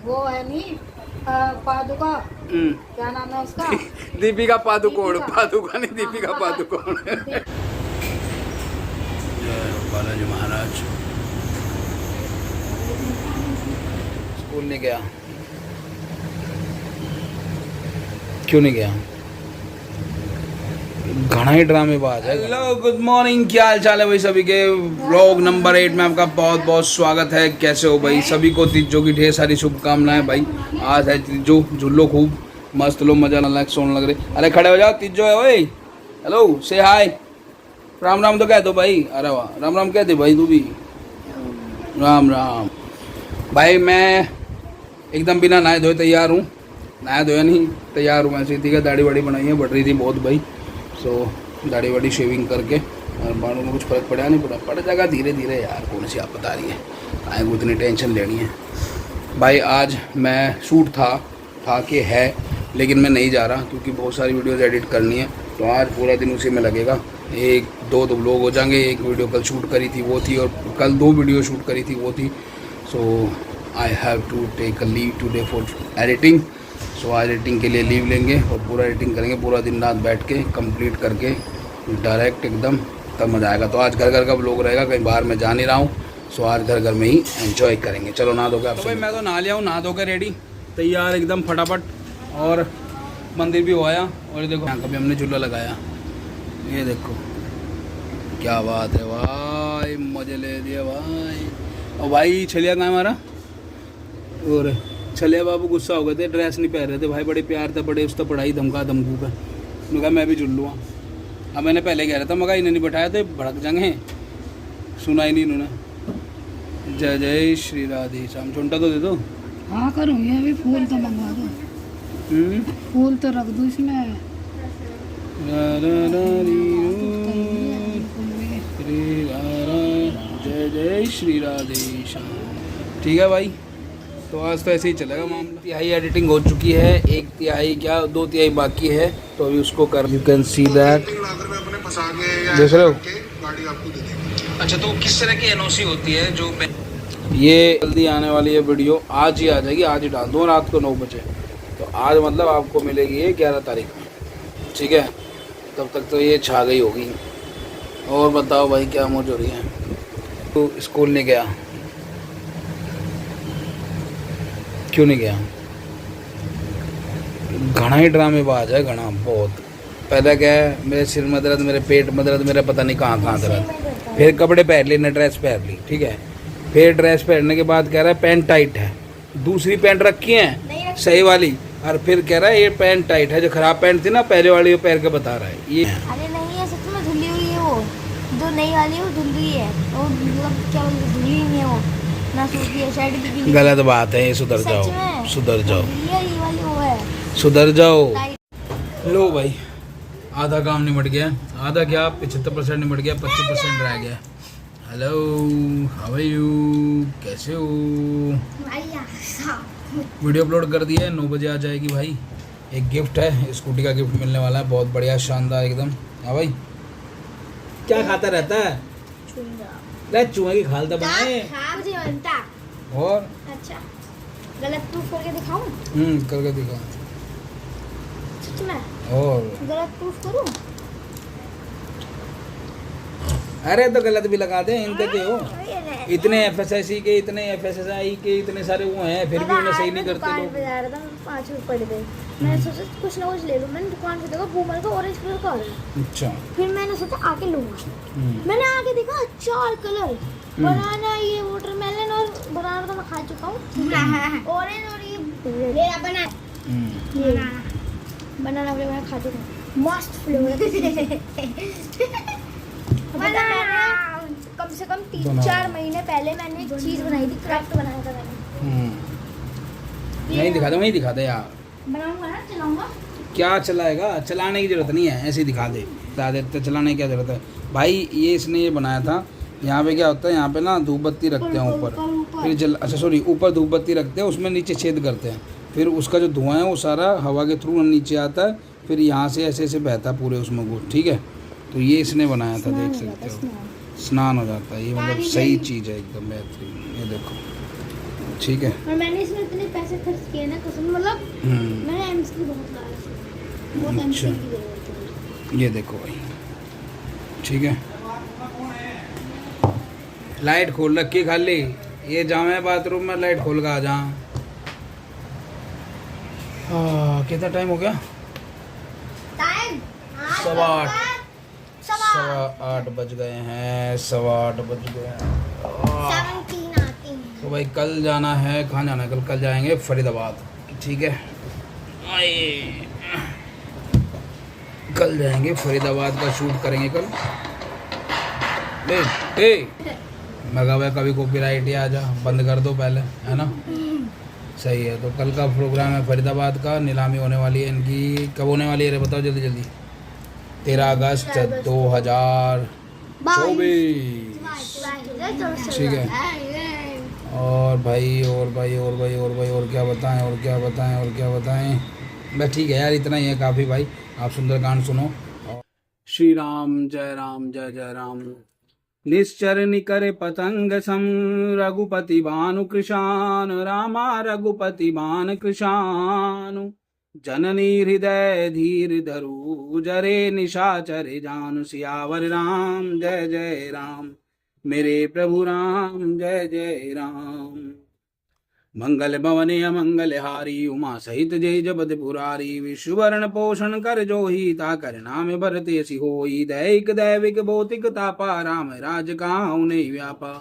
वो है नहीं पादुका, क्या नाम है उसका? दीपिका पादुकोण। पादुका नहीं, दीपिका पादुकोण। बालाजी महाराज। स्कूल नहीं गया? क्यों नहीं गया? घना ही ड्रामेबाज है। हेलो गुड मॉर्निंग, क्या हाल चाल है भाई सभी के। व्लॉग नंबर 8 में आपका बहुत बहुत स्वागत है। कैसे हो भाई? सभी को तीजों की ढेर सारी शुभकामनाएं भाई। आज है तीजो, झुल्लो खूब मस्त लो, मजा ना लायक सोने लग रहे। अरे खड़े हो जाओ, तीजो है भाई। हेलो से हाय, राम राम तो कह दो भाई। अरे वाह, राम राम कह दे भाई तू भी। राम राम भाई। मैं एकदम बिना नहाए धोए तैयार हूँ। नहाया धोया नहीं, तैयार हूँ ऐसे। ठीक है, दाढ़ी वाड़ी बनाई है, बढ़ रही थी बहुत भाई। सो दाढ़ी वाड़ी शेविंग करके, और बालों में कुछ फर्क पड़ा नहीं, पड़ जाएगा धीरे धीरे यार। कौन सी आप बता रही है, आए को इतनी टेंशन लेनी है भाई। आज मैं शूट था कि है, लेकिन मैं नहीं जा रहा क्योंकि बहुत सारी वीडियोज़ एडिट करनी है। तो आज पूरा दिन उसी में लगेगा। एक दो व्लॉग हो जाएंगे। एक वीडियो कल शूट करी थी वो थी, और कल 2 वीडियो शूट करी थी वो थी। So I have to take a leave today for editing. So आज एडिटिंग के लिए लीव लेंगे और पूरा एडिटिंग करेंगे। पूरा दिन रात बैठ के कंप्लीट करके डायरेक्ट एकदम, तब मजा आएगा। तो आज घर घर का व्लॉग रहेगा, कहीं बाहर मैं जा नहीं रहा हूँ। सो आज घर घर में ही एंजॉय करेंगे। चलो नहा धो के आप। तो भाई मैं तो नहा लिया हूँ, नहा धो के रेडी तैयार एकदम फटाफट। और मंदिर भी हो आया। और ये देखो यहाँ का भी हमने झूला लगाया। ये देखो क्या बात है भाई, मजे ले दिया भाई। और भाई छलिया कहाँ है हमारा? और छलिया बाबू गुस्सा हो गए थे, ड्रेस नहीं पहन रहे थे भाई। बड़े प्यार था, बड़े उसका पढ़ाई धमका धमकू का। उन्होंने कहा मैं भी झूल लूँगा। अब मैंने पहले कह रहा था, मगर इन्हें नहीं बैठाया तो भड़क जाएंगे। सुना ही नहीं इन्होंने। जय जय श्री राधे श्याम। चुंटा तो दे दो। हाँ करूँ, ये भी फूल तो मंगवा दो। फूल तो रख दो इसमें। जय जय श्री राधे श्याम। ठीक है भाई, तो आज तो ऐसे ही चलेगा मामला। तिहाई एडिटिंग हो चुकी है, 1 तिहाई क्या 2 तिहाई बाकी है। तो अभी उसको कर, यू कैन सी दैट। देख रहे हो? अच्छा, तो किस तरह की एनओसी होती है जो ये जल्दी आने वाली है वीडियो, आज ही आ जाएगी, आज ही डाल दो रात को 9 बजे। तो आज मतलब आपको मिलेगी ये 11 तारीख में, ठीक है? तब तक तो ये छा गई होगी। और बताओ भाई क्या मौज हो रही है? तो स्कूल नहीं गया? क्यों नहीं गया? घना ही ड्रामेबाज है, घना बहुत। पहले क्या है, मेरे सिर में दर्द, मेरे पेट में दर्द, मेरा पता नहीं कहाँ दर्द। फिर कपड़े पहन लिए, ड्रेस पहन ली, ठीक है? फिर ड्रेस पहनने के बाद कह रहा है पैंट टाइट है। दूसरी पैंट रखी है सही वाली, और फिर कह रहा है ये पैंट टाइट है। जो खराब पैंट थी ना पहले वाली, वो पहन के बता रहा है ये। अरे नहीं है, सच में धुली हुई है वो। जो नई वाली है वो धुली है, वो मतलब क्या धुली नहीं है वो, ना सूखी है। शर्ट भी गलत बात है, सुधर जाओ, सुधर जाओ, ये वाली वो है, सुधर जाओ। लो भाई, आधा काम निमट गया। आधा क्या, 75% निमट गया, 25% रह गया। हेलो, हाउ आर यू, कैसे हो? वीडियो अपलोड कर दिया है, 9 बजे आ जाएगी भाई। एक गिफ्ट है, स्कूटी का गिफ्ट मिलने वाला है, बहुत बढ़िया शानदार एकदम। हाँ भाई, क्या खाता रहता है? चूहे की खाल तो बनाए। और अच्छा, गलत प्रूफ करके दिखाऊं? करके दिखा। सच में? और गलत प्रूफ करूं? अरे तो गलत भी लगा दे, इनके के हो। इतने एफएसएससी के, इतने एफएसएसआई के, इतने सारे वो हैं, फिर भी उन्हें सही नहीं करते लोग। पे जा रहा था, 5 रुपए पड़ गए। मैंने सोचा कुछ ना कुछ ले लूं। मैंने दुकान से देखा बूमर का ऑरेंज कलर का। अच्छा, फिर मैंने सोचा आके लूंगा। मैंने आके देखा 4 कलर, बनाना, ये वाटरमेलन, और बनाना तो मैं खा चुका हूँ। ऑरेंज और ये बनाना फ्लेवर मैं खा चुका हूँ। मस्त फ्लेवर। कम से कम 3-4 महीने पहले मैंने एक चीज बनाई थी, क्राफ्ट बनाया था मैंने। नहीं दिखा दो, नहीं दिखा दे यार। बनाऊंगा ना, चलाऊंगा। क्या चलाएगा? चलाने की जरूरत नहीं है, ऐसे ही दिखा दे। बता देते, चलाने की क्या जरूरत है भाई। ये इसने ये बनाया था। यहाँ पे क्या होता है, यहाँ पे ना धूप बत्ती रखते हैं ऊपर, फिर जल, अच्छा सॉरी, ऊपर धूप बत्ती रखते हैं, उसमें नीचे छेद करते हैं। फिर उसका जो धुआं है वो सारा हवा के थ्रू नीचे आता है, फिर यहाँ से ऐसे ऐसे बहता है पूरे उसमें को, ठीक है? तो ये इसने बनाया था, देख सकते हो, स्नान हो जाता है ये। मतलब सही चीज़ है, एकदम बेहतरीन। ये देखो ठीक है। और मैंने इसमें इतने पैसे खर्च किए ना कसम, मतलब मैंने एम्स की बहुत लाया, बहुत एम्स अच्छा। की जरूरत है। ये देखो भाई, ठीक है। लाइट खोल रखी खाली, ये जामे बाथरूम में, लाइट खोल के आ जा। कितना टाइम हो गया? टाइम सवा 8 बज गए हैं, 8:15 बज गए हैं। 17 आती है। तो भाई कल जाना है, कहाँ जाना है? कल जाएंगे फरीदाबाद, ठीक है। आए, कल जाएंगे फरीदाबाद का शूट करेंगे कल। मगा भाई कभी कॉपीराइट ही आ जा, बंद कर दो पहले, है ना? सही है। तो कल का प्रोग्राम है फरीदाबाद का, नीलामी होने वाली है इनकी। कब होने वाली है रे बताओ जल्दी जल्दी। 13 अगस्त 2024, ठीक है। और भाई और क्या बताएं। बस ठीक है यार, इतना ही है काफ़ी भाई। आप सुंदरकांड सुनो। श्री राम जय जय राम। निश्चर निकर पतंग सम, रघुपति भानु कृशान, रामा रघुपति भान कृशानु। जननी हृदय धीर धरु, जरे निशाचर जानु, सियावर राम जय जय राम। मेरे प्रभु राम जय जय राम। मंगल भवने अमंगल हारी, उमा सहित जय जबद पुरारी। विश्ववर्ण पोषण कर जोही, ताकर नाम भरत यसी होई। दैहिक दैविक भौतिक तापा, राम राज काहु नहीं व्यापा।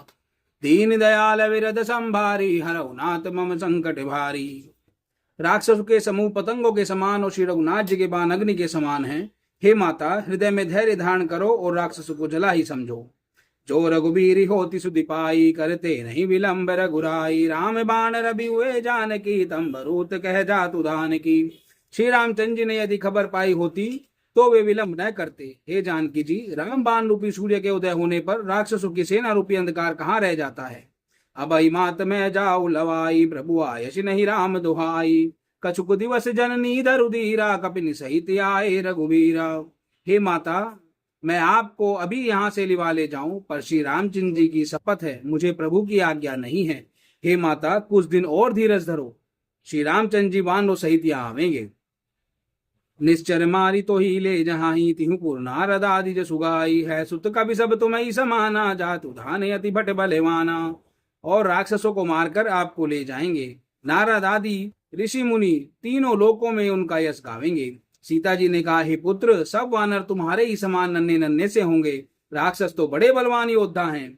दीन दयाल विरद संभारी, हरऊ नाथ मम संकट भारी। राक्षसों के समूह पतंगों के समान और श्री रघुनाथ जी के बाण अग्नि के समान हैं। हे माता, हृदय में धैर्य धारण करो और राक्षसों को जला ही समझो। जो रघुबीर होती सुधि पाई, करते नहीं विलंब रघुराई। राम बाण रवि हुए जानकी, तंबरूत कह जातु धान की। श्री रामचंद्र जी ने यदि खबर पाई होती तो वे विलंब न करते। हे जानकी जी, राम बाण रूपी सूर्य के उदय होने पर राक्षसों की सेना रूपी अंधकार कहाँ रह जाता है। अब मात में जाऊ लवाई, प्रभु आयस नहीं राम दुहाई। कछुक दिवस जननी धरुधीरा, कपिन सहित आए रघुबीरा। हे माता, मैं आपको अभी यहाँ से लिवा ले जाऊं, पर श्री रामचंद्र जी की शपथ है, मुझे प्रभु की आज्ञा नहीं है। हे माता, कुछ दिन और धीरज धरो, श्री रामचंद्र जी वानरों सहित यहाँ आवेंगे। निश्चर मारी तो ही ले जहाँ ही, तिहु पूर्णारद आदि जसुगाई। है सुत कभी सब तुम्हें समाना, जातु धाने अति भट बलवाना। और राक्षसों को मारकर आपको ले जाएंगे। नारद आदि ऋषि मुनि तीनों लोकों में उनका यश गावेंगे। सीता जी ने कहा, हे पुत्र, सब वानर तुम्हारे ही समान नन्हे नन्हे से होंगे, राक्षस तो बड़े बलवान योद्धा हैं।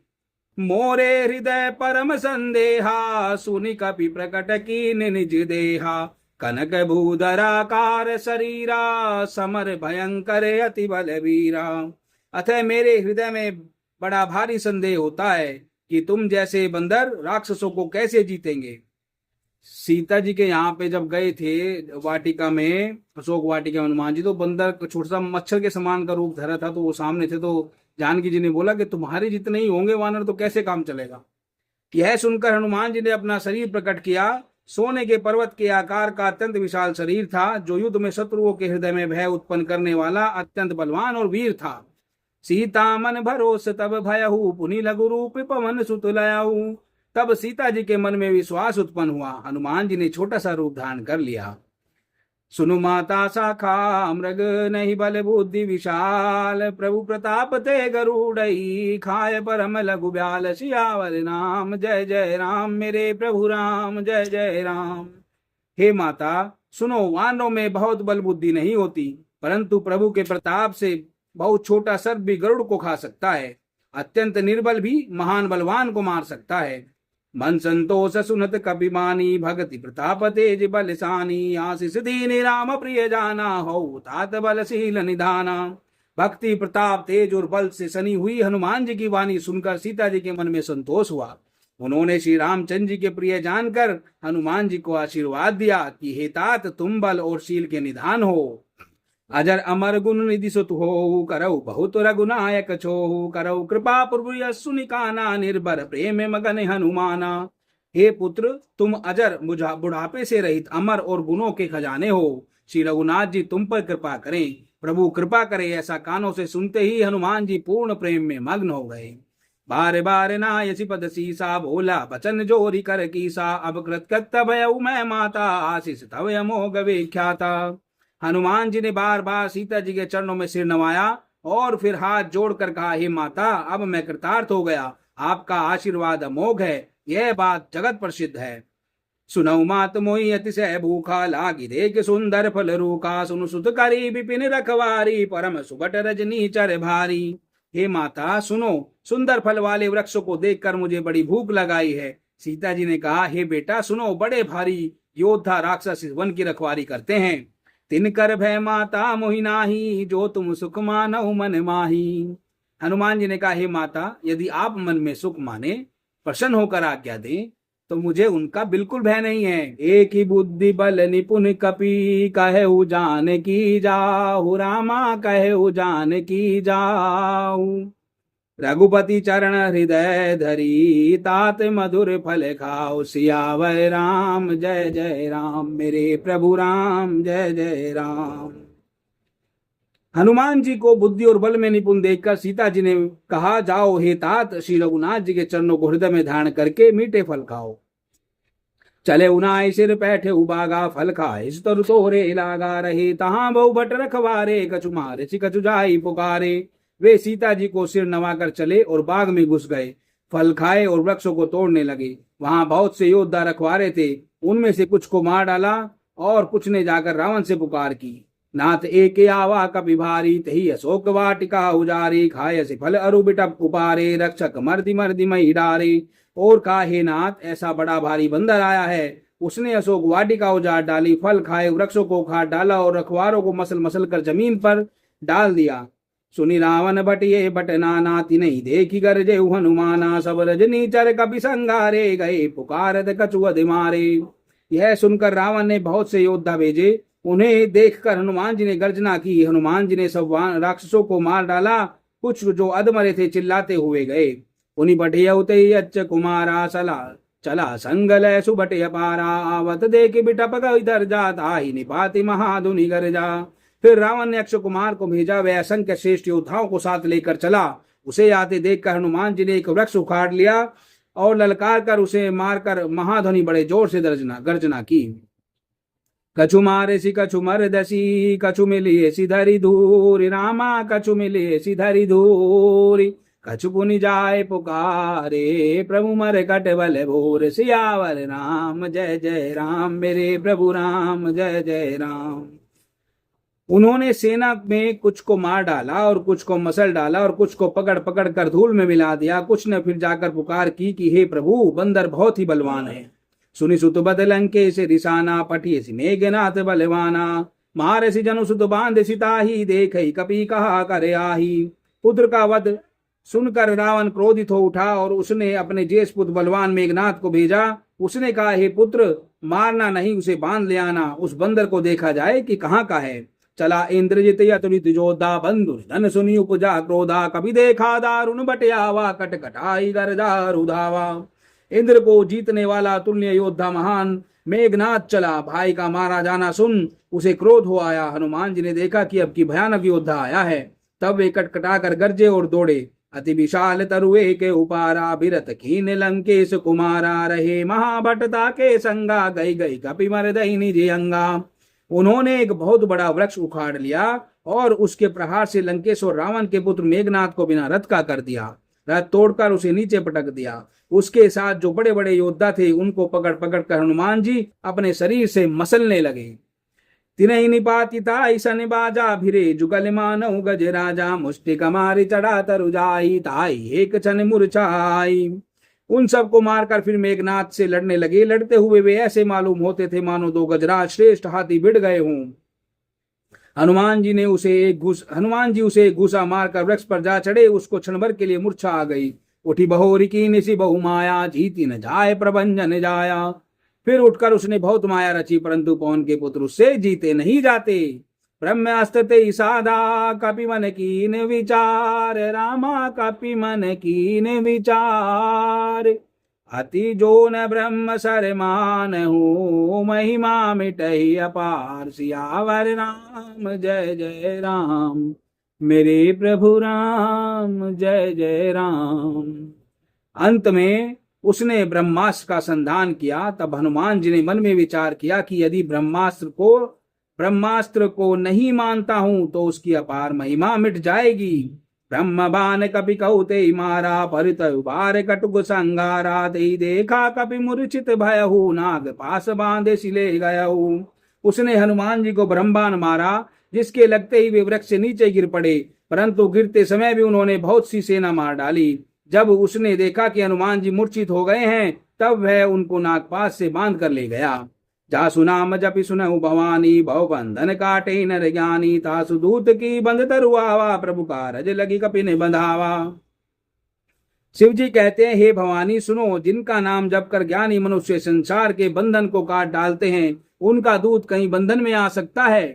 मोरे हृदय परम संदेहा, सुनि कपि प्रकट की निज देहा। कनक भूधराकार शरीरा, समर भयंकर अति बलवीरा। अतः मेरे हृदय में बड़ा भारी संदेह होता है कि तुम जैसे बंदर राक्षसों को कैसे जीतेंगे। सीता जी के यहाँ पे जब गए थे वाटिका में, अशोक वाटिका में हनुमान जी, तो बंदर छोटा सा मच्छर के समान का रूप धरा था, तो वो सामने थे। तो जानकी जी ने बोला कि तुम्हारे जितने ही होंगे वानर तो कैसे काम चलेगा। यह सुनकर हनुमान जी ने अपना शरीर प्रकट किया। सोने के पर्वत के आकार का अत्यंत विशाल शरीर था, जो युद्ध में शत्रुओं के हृदय में भय उत्पन्न करने वाला अत्यंत बलवान और वीर था। सीता मन भरोस तब भयहु, पुनि लघु रूप पवन सुत लयहु। तब सीता जी के मन में विश्वास उत्पन्न हुआ। हनुमान जी ने छोटा सा रूप धारण कर लिया। सुनु माता शाखा मृग, नहीं बल बुद्धि विशाल। प्रभु प्रताप ते गरुड़ई, खाय परम लघु ब्याल। सियावर नाम जय जय राम, मेरे प्रभु राम जय जय राम। हे माता सुनो, वानरों में बहुत बल बुद्धि नहीं होती, परंतु प्रभु के प्रताप से बहुत छोटा सर्प भी गरुड़ को खा सकता है। अत्यंत निर्बल भी महान बलवान को मार सकता है। मन संतोष सुनत कपि मानी, भगति प्रताप तेज बलसानी। आशीष दीन राम प्रिय जाना, हो तात बलशील निधाना। भक्ति प्रताप तेज और बल से सनी हुई हनुमान जी की वाणी सुनकर सीता जी के मन में संतोष हुआ। उन्होंने श्री रामचंद्र जी के प्रिय जानकर हनुमान जी को आशीर्वाद दिया कि हे तात, तुम बल और शील के निधान हो। अजर अमर गुण निधि सुत हो, करऊ बहुत रघुनायक छोहु। करऊ कृपा प्रभु यस्सु निकाना, निर्भर प्रेम मगन हनुमाना। हे पुत्र, तुम अजर बुढ़ापे से रहित अमर और गुणों के खजाने हो। श्री रघुनाथ जी तुम पर कृपा करें, प्रभु कृपा करे। ऐसा कानों से सुनते ही हनुमान जी पूर्ण प्रेम में मग्न हो गए। बार बार नायसी पद सीसा, बोला बचन जोरी कर कीसा, अब कृत भयउ मैं माता, आशीष तव अमोघ विख्याता। हनुमान जी ने बार बार सीता जी के चरणों में सिर नवाया और फिर हाथ जोड़कर कहा, हे माता, अब मैं कृतार्थ हो गया, आपका आशीर्वाद अमोघ है, यह बात जगत प्रसिद्ध है। सुनऊ मात मोहि अतिशय भूखा, लागी देख सुंदर फल रूखा, सुनु सुत करी विपिन रखवारी, परम सुबट रजनी चर भारी। हे माता सुनो, सुंदर फल वाले वृक्षों को देखकर मुझे बड़ी भूख लगाई है। सीता जी ने कहा, हे बेटा सुनो, बड़े भारी योद्धा राक्षस इस वन की रखवारी करते हैं। तिनकर भय माता मोहि नाही, जो तुम सुख मानऊ मन माही। हनुमान जी ने कहा, हे माता, यदि आप मन में सुख माने, प्रसन्न होकर आज्ञा दें, तो मुझे उनका बिल्कुल भय नहीं है। एक ही बुद्धि बल निपुण कपि, कहु जान की जाहु, रामा कहु जान की जाहु। रघुपति चरण हृदय धरी, तात मधुर फल खाओ, सियावर राम जय जय राम, मेरे प्रभु राम जय जय राम। हनुमान जी को बुद्धि और बल में निपुण देखकर सीता जी ने कहा, जाओ हे तात, श्री रघुनाथ जी के चरणों को हृदय में धारण करके मीठे फल खाओ। चले उनाई सिर पैठे उबागा, फल खाए इस तरु तोरे लागा, रहे तहां बहु भट रखवारे, कछु मारे कछु जाई पुकारे। वे सीता जी को सिर नवाकर चले और बाग में घुस गए, फल खाए और वृक्षों को तोड़ने लगे। वहां बहुत से योद्धा रखवारे थे, उनमें से कुछ को मार डाला और कुछ ने जाकर रावण से पुकार की। नाथ एक आवा कपि भारी, तही अशोक वाटिका उजारी, खाय से फल अरु बिटप उपारे, रक्षक मर्दि मर्दि मई डारे। और कहा, हे नाथ, ऐसा बड़ा भारी बंदर आया है, उसने अशोक वाटिका उजाड़ डाली, फल खाए, वृक्षों को उखाड़ डाला और रखवारों को मसल मसल कर जमीन पर डाल दिया। सुनी रावण बटिये बट नाना, तिन्हि देखी गरजे हनुमाना, सब रजनी चर कपि संगारे, गए पुकारत कछु अधि मारे। यह सुनकर रावण ने बहुत से योद्धा भेजे, उन्हें देखकर हनुमान जी ने गर्जना की। हनुमान जी ने सब राक्षसों को मार डाला, कुछ जो अधमरे थे चिल्लाते हुए गए। उन्हीं बटियउते अच्छ कुमारा, चला संगल सुबटे अपारा, आवत देख बिटप इधर जाता ही निपाति महाधुनि गर्जा। फिर रावण ने अक्षय कुमार को भेजा, वह असंख्य श्रेष्ठ योद्धाओं को साथ लेकर चला। उसे आते देखकर हनुमान जी ने एक वृक्ष उखाड़ लिया और ललकार कर उसे मारकर महाध्वनि बड़े जोर से गर्जना की। कछु मारे सी कछु मर दसी, कछु मिलिए सिधरी धूरी, रामा कछु मिलिए सिधरी धूरी, कछु पुनि जाए पुकारे, प्रभु मर कट बल भोर, सियावर राम जय जय राम, मेरे प्रभु राम जय जय राम। उन्होंने सेना में कुछ को मार डाला और कुछ को मसल डाला और कुछ को पकड़ पकड़ कर धूल में मिला दिया। कुछ ने फिर जाकर पुकार की कि हे प्रभु, बंदर बहुत ही बलवान है। सुनि सुत बदलंके से रिसाना, पटिए सी मेघनाथ बलवाना, मारे सी जनु सुत बांध सिताही, देख कपि कहा करे आही। पुत्र का वध सुनकर रावण क्रोधित हो उठा और उसने अपने ज्येष्ठ पुत्र बलवान मेघनाथ को भेजा। उसने कहा, हे पुत्र, मारना नहीं, उसे बांध ले आना, उस बंदर को देखा जाए कि कहाँ का है। चला इंद्रजित अतुलित योद्धा, बंधु धन सुनी उपजा क्रोधा, कभी देखा दारुण बटियावा, कट कटाई गरजा रुधावा। इंद्र को जीतने वाला तुल्य योद्धा महान मेघनाथ चला, भाई का मारा जाना सुन उसे क्रोध हो आया। हनुमान जी ने देखा कि अब की भयानक योद्धा आया है, तब वे कटकटा कर गरजे और दौड़े। अति विशाल तरुए के उपारा, बिरत कीन लंकेश कुमारा, रहे महाभटता के संगा, गई गई कपि मर दई निज अंगा। उन्होंने एक बहुत बड़ा वृक्ष उखाड़ लिया और उसके प्रहार से लंकेश और रावण के पुत्र मेघनाथ को बिना रथ का कर दिया। रथ तोड़कर उसे नीचे पटक दिया। उसके साथ जो बड़े बड़े योद्धा थे उनको पकड़ पकड़ कर हनुमान जी अपने शरीर से मसलने लगे। तिनहि निपातिता ईसन बाजा, भिरे जुगल मानव गज राजा, मुष्टि कमारी चढ़ा तरु जाई, ताई एक क्षण मूर्छाई। उन सबको मारकर फिर मेघनाथ से लड़ने लगे। लड़ते हुए वे ऐसे मालूम होते थे मानो दो गजराज श्रेष्ठ हाथी भिड़ गए हों। हनुमान जी उसे एक घूसा मारकर वृक्ष पर जा चढ़े। उसको क्षण भर के लिए मूर्छा आ गई। उठी बहोरी की निसी बहु माया, जीती न जाए प्रभंजन जाया। फिर उठकर उसने बहुत माया रची, परंतु पवन के पुत्र उससे जीते नहीं जाते। ब्रह्मास्त्र ते साधा, कपि मन कीन विचार, रामा कपि मन कीन विचार। अति जो न ब्रह्म सर मानहु, महिमा मिटहि अपार, सियावर राम जय जय राम, मेरे प्रभु राम जय जय राम। अंत में उसने ब्रह्मास्त्र का संधान किया। तब हनुमान जी ने मन में विचार किया कि यदि ब्रह्मास्त्र को नहीं मानता हूं तो उसकी अपार महिमा मिट जाएगी। ब्रह्म बाण कपि कहते मारा, परित उबार कटुक संगारा, ते देखा कपि मूर्छित भयहु, नाग पास बांधे सिले गयहु। उसने हनुमान जी को ब्रह्मबाण मारा, जिसके लगते ही वे वृक्ष से नीचे गिर पड़े, परंतु गिरते समय भी उन्होंने बहुत सी सेना मार डाली। जब उसने देखा कि हनुमान जी मूर्छित हो गए हैं, तब वह उनको नागपाश से बांध कर ले गया। जासु नाम जपि सुनहु भवानी, भव बंधन काटे नर ज्ञानी, तासु दूत की बंध तरुआवा, प्रभु कारज लगी कपि ने बंधावा। शिव जी कहते हैं, हे भवानी सुनो, जिनका नाम जप कर ज्ञानी मनुष्य संसार के बंधन को काट डालते हैं, उनका दूत कहीं बंधन में आ सकता है?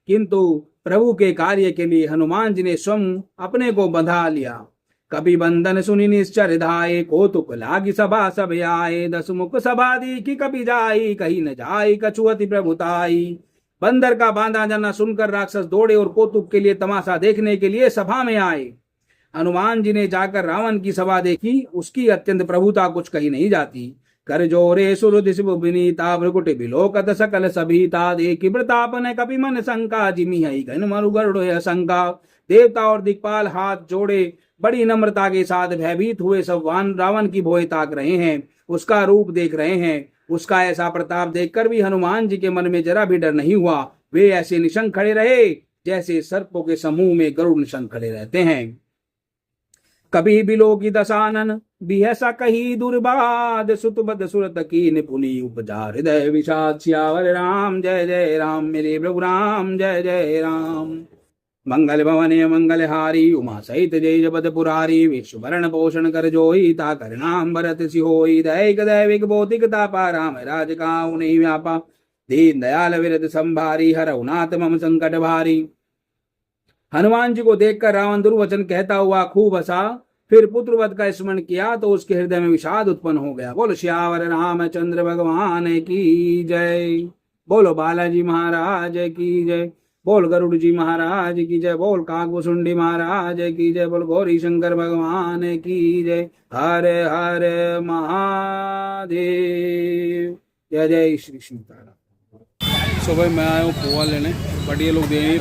किंतु प्रभु के कार्य के लिए हनुमान जी ने स्वयं अपने को बंधा लिया। कभी बंधन सुनि निश्चर धाये, कौतुक लागी सभा सब आए, 10 मुख सभा दीखी कभी जाई, कहीं न जाई कछुअति प्रभुताई। बंदर का बांधा जाना सुनकर राक्षस दौड़े और कौतुक के लिए तमाशा देखने के लिए सभा में आए। हनुमान जी ने जाकर रावण की सभा देखी, उसकी अत्यंत प्रभुता कुछ कही नहीं जाती। कर जोरे सुरधि शिव विनीता, भृकुट बिलोकत सकल सभीता, देखी प्रताप न कपि मन शंका, जिमि हई घन मरु गरुड़ शंका। देवता और दिक्पाल हाथ जोड़े बड़ी नम्रता के साथ भयभीत हुए सब रावण की भोए ताक रहे हैं, उसका रूप देख रहे हैं। उसका ऐसा प्रताप देखकर भी हनुमान जी के मन में जरा भी डर नहीं हुआ। वे ऐसे निशंक खड़े रहे जैसे सर्पों के समूह में गरुड़ निशंक खड़े रहते हैं। कभी बिलो की दशानन बिहसा कही दुर्बाद, सुतबद सुरत की निपुनी उपजा, हृदय विषाद सियावर राम जय जय राम, मेरे प्रभु राम जय जय राम। मंगल भवने मंगल हारी, उमा सहित जय जपद पुरारी, विश्व भरण पोषण कर जोई, ता कर नाम भरत सिहोई। दैक दैविक भौतिक तापा, राम राज काहु नहीं व्यापा, दीन दयाल विरत संभारी, हरऊ नाथ मम संकट भारी। हनुमान जी को देखकर रावण दुर्वचन कहता हुआ खूब हंसा। फिर पुत्रवध का स्मरण किया तो उसके हृदय में विषाद उत्पन्न हो गया। बोलो श्यावर रामचंद्र भगवान की जय, बोलो बालाजी महाराज की जय, बोल गरुड़ जी महाराज की जय, बोल काकभुसुंडी महाराज की जय, बोल गौरी शंकर भगवान की जय। हर हर महादेव, जय जय श्री सीताराम। सुबह मैं आया हूँ पोहा लेने, बट ये लोग दे नहीं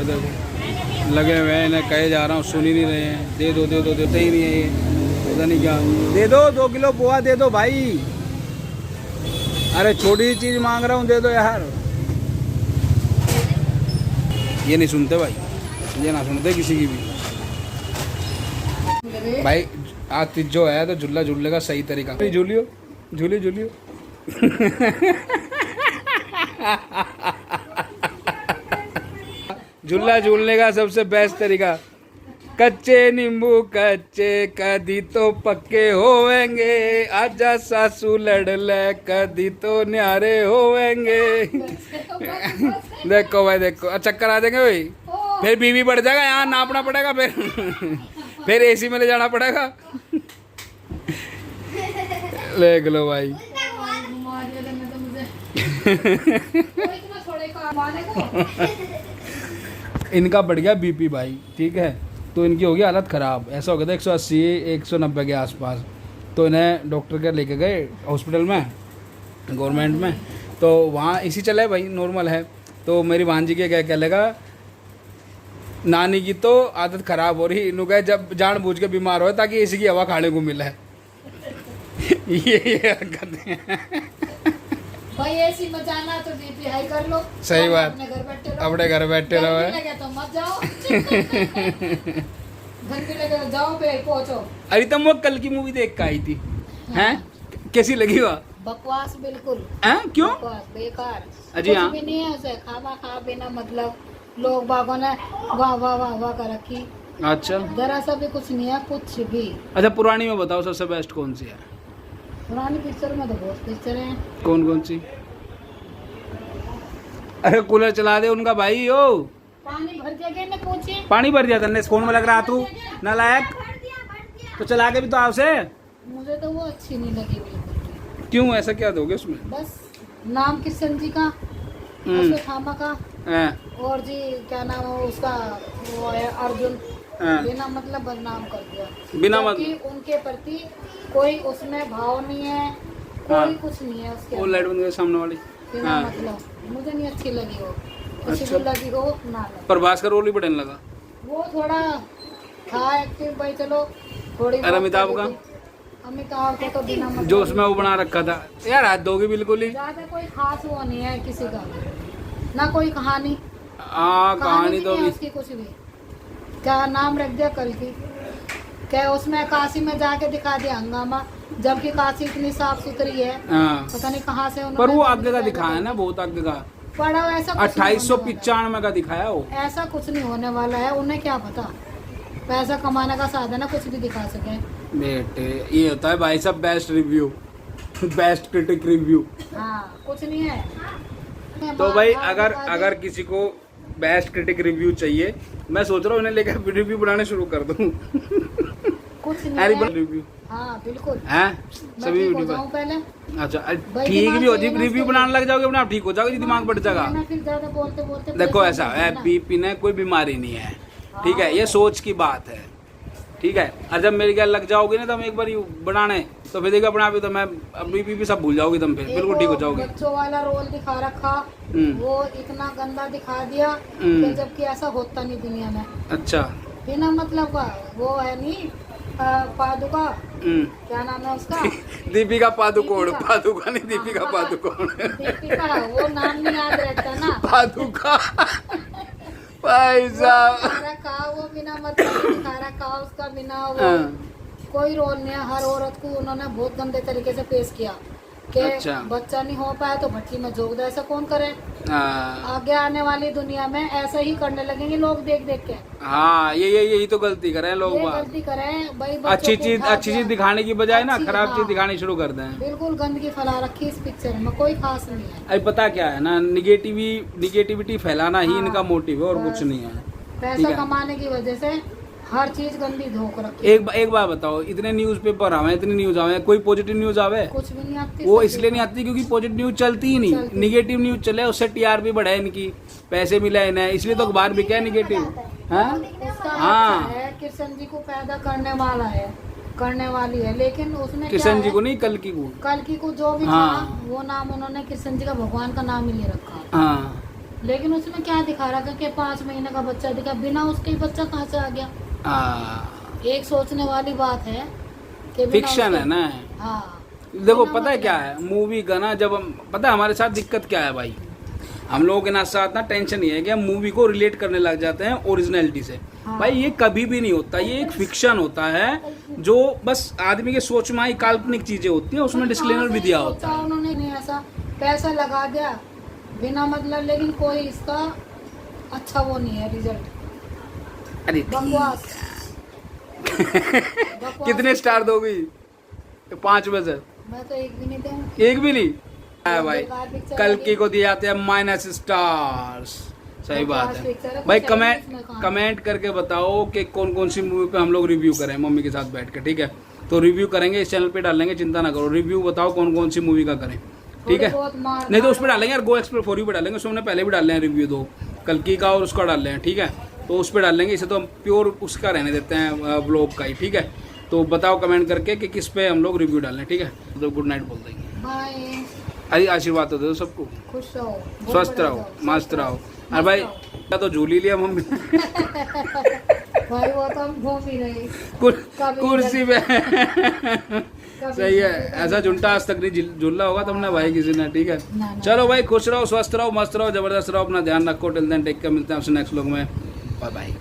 लगे हुए हैं, इन्हें कहे जा रहा हूँ सुन ही नहीं रहे हैं। दे दो दे दो, देते ही नहीं है ये, पता नहीं क्या। दे दो 2 किलो पोहा दे दो भाई। अरे छोटी चीज मांग रहा हूँ, दे दो यार। ये नहीं सुनते भाई, ये ना सुनते किसी की भी भाई। आज तीजो है तो झूला झूलने का सही तरीका, झूलियो झूलियो झूलियो। झूला झूलने का सबसे बेस्ट तरीका, कच्चे नींबू कच्चे कदी तो पक्के होवेंगे, आजा सासू लड़ ले कदी तो न्यारे होवेंगे। देखो भाई देखो, चक्कर आ जाएंगे भाई, फिर बीवी बढ़ जाएगा, यहाँ नापना पड़ेगा, फिर एसी में ले जाना पड़ेगा। देख लो भाई। इनका बढ़ गया बीपी भाई, ठीक है, तो इनकी हो गई हालत ख़राब। ऐसा हो गया था 180 190 के आसपास। तो इन्हें डॉक्टर के लेके गए हॉस्पिटल में, गवर्नमेंट में। तो वहाँ इसी चला है भाई, नॉर्मल है। तो मेरी भांजी के क्या लगा, नानी की तो आदत ख़राब हो रही, इन्हों गए जब जानबूझ के बीमार हो ताकि इसी की हवा खाने को मिले। ये हरकतें भाई, ऐसी मचाना तो बीपी हाई कर लो। सही बात, अपने घर बैठे रहो है। तो मत जाओ। घंटे लगे जाओ पे पहुंचो। अरे तुम वो कल की मूवी देख के आई थी, हैं? कैसी लगी वह? बकवास बिल्कुल। हैं? क्यों? बकवास, बेकार। अजी हाँ, कुछ भी नहीं है उसे, खावा खा बिना मतलब लोग बागों ने वाह वाह वाह वाह कर रखी। अच्छा, जरा सा भी कुछ नहीं है, कुछ भी। अच्छा पुरानी में बताओ सबसे बेस्ट कौन सी है? पुरानी पिक्चर में तो बहुत पिक्चर हैं। कौन कौन सी? अरे कूलर चला दे उनका भाई। ओ पानी भर दिया गया, पूछिए। पानी भर दिया तन्ने, फोन में लग रहा तू नालायक। तो चला के भी तो आओ से। मुझे तो वो अच्छी नहीं लगी बिल्कुल। क्यों, ऐसा क्या दोगे उसमें? बस नाम किशन जी का, उसमें थामा का, और जी क्या नाम है उसका, वो है अर्जुन, हाँ। बिना मतलब बदनाम कर दिया, बिना जबकि उनके प्रति कोई उसमें भाव नहीं है, कोई हाँ। कुछ नहीं है उसके वो अंदर। लाइट बंद कर सामने वाली। बिना हाँ। मतलब मुझे नहीं अच्छी लगी वो, किसी अच्छा। को लगी हो ना लगे। प्रभास का रोल ही बढ़ने लगा। वो थोड़ा था एक्टिव भाई, चलो थोड़ी और बहुत अमिताभ करी का? थी। अमिताभ को तो बिना मतलब जो उसमें वो बना रखा था यार, हाथ दोगे बिल्कुल ही। ज्यादा कोई खास वो नहीं है किसी का, ना कोई कहानी हाँ कहानी भी तो नहीं है भी उसकी कुछ भी। क्या नाम रख दिया कल की, क्या उसमें काशी में जाके दिखा दिया हंगामा, जबकि काशी इतनी साफ सुथरी है, हाँ। पता नहीं कहाँ से उन्होंने। पर वो आगे का दिखाया है ना, बहुत आगे का। पढ़ा ऐसा कुछ नहीं 2895 का दिखाया वो। होने वाला है। ऐसा कुछ नहीं होने वाला है, उन्हें क्या पता, पैसा कमाने का साधन है, कुछ भी दिखा सके। बेटे ये होता है भाई साहब best review, best critic review. हाँ कुछ नहीं है। तो भाई बात अगर बता दे। अगर किसी को बेस्ट क्रिटिक रिव्यू चाहिए, मैं सोच रहा हूँ उन्हें लेकर रिव्यू बनाने शुरू कर दूँ। कुछ नहीं है। रिव्यू हाँ बिल्कुल, हैं मैं सभी ठीक हो वीडियो जाऊं पहले, पर। अच्छा भाई ठीक दिमाग भी हो जी, चाहिए ना रिव्यू उसके बनाने लिए। लग जाओगे अपने आप ठीक हो जाओगे, दिमाग बढ़ जाएगा। ना फिर ज्यादा बोलते बोलते देखो परेशान ऐसा हो है, जाना। बीपी ने कोई बीमारी नहीं है, ठीक है, हाँ, ये सोच की बात है, ठीक है। और जब मेरी क्या लग जाओगे ना, तुम एक बार बनाने, तो फिर देखो अपना आप ही, तो मैं बीपी भी सब भूल जाओगे तुम, फिर एक बिल्कुल ठीक हो वो जाओगे। बच्चों वाला रोल दिखा रखा, हम्म। वो इतना गंदा दिखा दिया हम्म। कि जबकि ऐसा होता नहीं दुनिया में, अच्छा। बिना मतलब का। वो है नहीं पादुका, क्या नाम है उसका? दीपिका पादुकोण, दीपिका। पादुका नहीं, दीपिका हाँ, पादुकोण। दीपिका, वो नाम नहीं याद रहता ना। पादुका भाई साहब। दिखा रखा वो बिना मतलब दिखा रखा उसका, बिना वो हाँ। कोई रोल नहीं है। हर औरत को उन्होंने बहुत गंदे तरीके से पेश किया कि अच्छा। बच्चा नहीं हो पाया तो भट्टी में झोंक दो। ऐसा कौन करे? हाँ आगे आने वाली दुनिया में ऐसा ही करने लगेंगे लोग, देख देख के। हाँ, यही तो गलती कर रहे हैं लोग ये बात। गलती करें भाई, बच्चों अच्छी को चीज उठा अच्छी दिया। चीज दिखाने की बजाय ना अच्छी, खराब हाँ। चीज दिखानी शुरू कर दें। बिल्कुल गंदगी फैला रखी इस पिक्चर में, कोई खास नहीं है। अभी पता क्या है ना, निगेटिविटी फैलाना ही हाँ, इनका मोटिव है और बस। कुछ नहीं है। ठीक पैसा है। कमाने की वजह से हर चीज गंदी धोख रखी। एक बार बताओ, इतने न्यूज़पेपर आवे, इतनी न्यूज आवे, कोई पॉजिटिव न्यूज आवे? कुछ भी नहीं आती। वो सब इसलिए नहीं आती क्योंकि पॉजिटिव न्यूज चलती ही नहीं। चलती। निगेटिव न्यूज चले, उससे टीआरपी बढ़े इनकी, पैसे मिले इन्हें, इसलिए तो अखबार बिके है निगेटिव। हाँ उसका हाँ। अच्छा है, कृष्ण जी को पैदा करने वाला है, करने वाली है, लेकिन उसमें क्या किशन जी है? को नहीं, कल की को। कल की को जो भी हाँ। था वो नाम उन्होंने कृष्ण जी का भगवान का नाम ही ले रखा। हाँ लेकिन उसमें क्या दिखा रखा कि 5 महीने का बच्चा दिखा, बिना उसके ही बच्चा कहाँ से आ गया? हाँ, एक सोचने वाली बात है कि बिना फिक्शन उसके- है ना। हाँ देखो बिना पता है मतलब- क्या है, मूवी का ना, जब पता है हमारे साथ दिक्कत क्या है भाई, हम लोगों के साथ ना टेंशन ये है कि हम मूवी को रिलेट करने लग जाते हैं ओरिजिनलिटी से। हाँ। भाई ये कभी भी नहीं होता, ये एक फिक्शन होता है जो बस आदमी के सोच में ही काल्पनिक चीजें होती है, उसमें पर डिस्क्लेमर कहाँ भी से दिया सोचा होता है। उन्होंने, नहीं ऐसा पैसा लगा दिया बिना मतलब, लेकिन कोई इसका अच्छा वो नहीं है रिजल्ट। अरे बकवास। कितने स्टार दोगी? 5 में से मैं तो एक भी नहीं दूँ। एक भी नहीं है भाई। बेकार पिक्चर कल लगी। की को दिए जाते हैं -, स्टार्स। सही बात बकवास पिक्चर है है, भाई। कुछ है इसमें कहाँ? कमेंट करके बताओ कि कौन कौन सी मूवी पे हम लोग रिव्यू करें मम्मी के साथ बैठ के, ठीक है? तो रिव्यू करेंगे, इस चैनल पे डालेंगे, चिंता ना करो। रिव्यू बताओ कौन कौन सी मूवी का करें, ठीक है? थोड़ी बहुत मार नहीं तो उस पर डालेंगे यार, गो एक्सप्लोर 4 पे डालेंगे, उसमें हमने पहले भी डाले हैं रिव्यू 2, कल की का और उसका डाल रहे हैं, ठीक है? तो उस पर डालेंगे, इसे तो हम प्योर उसका रहने देते हैं, व्लॉग का ही, ठीक है? तो बताओ कमेंट करके कि किस पे हम लोग रिव्यू डालें, ठीक है? तो गुड नाइट बोल देंगे। बाय। अरे आशीर्वाद तो दो सबको, खुश रहो, बहुत स्वस्थ बड़ा रहो, जाओ, मस्त रहो। अरे भाई क्या तो झूल ही लिया मम्मी भाई वो तो हम घूम ही रहे। कुर्सी पे। कभी सही है, इधर, कभी ऐसा झुंटा आज तक नहीं झूला होगा तुमने भाई किसी ने, ठीक है? ना, ना। चलो भाई, खुश रहो, स्वस्थ रहो, मस्त रहो, जबरदस्त रहो, अपना ध्यान रखो। टिल देन टेक केयर, मिलते हैं आपसे नेक्स्ट व्लॉग में। Bye bye.